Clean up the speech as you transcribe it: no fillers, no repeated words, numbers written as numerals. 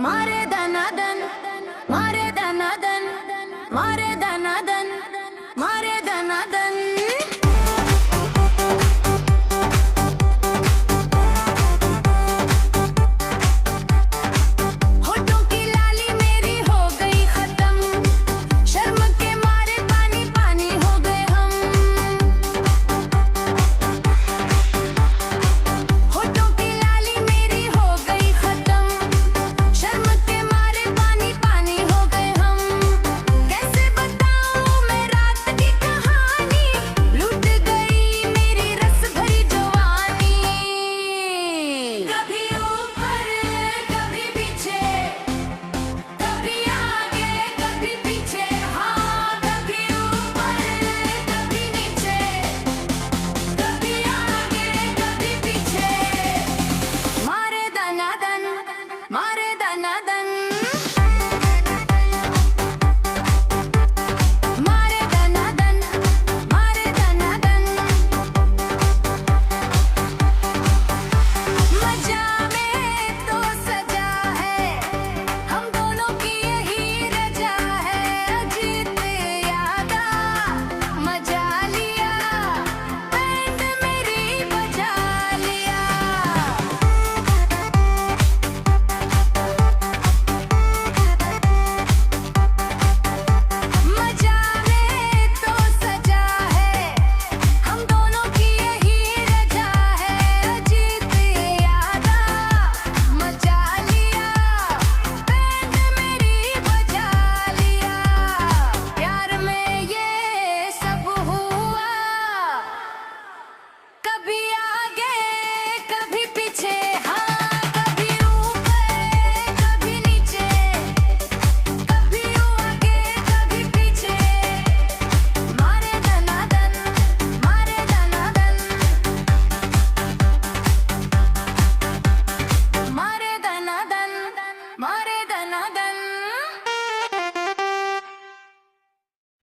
मारे दनादन, मारे दनादन, मारे दनादन, मारे दनादन। होठों की लाली मेरी हो गई खत्म, शर्म के मारे पानी पानी हो गए हम। होठों की लाली मेरी हो गई खत्म, शर्म के मारे पानी पानी हो गए हम। कैसे बताऊं मैं रात की कहानी, लूट गई मेरी रस भरी जवानी। कभी ऊपर कभी पीछे, कभी आगे कभी पीछे, हाँ कभी ऊपर कभी नीचे, कभी आगे कभी पीछे। मारे दनादन, मारे दनादन।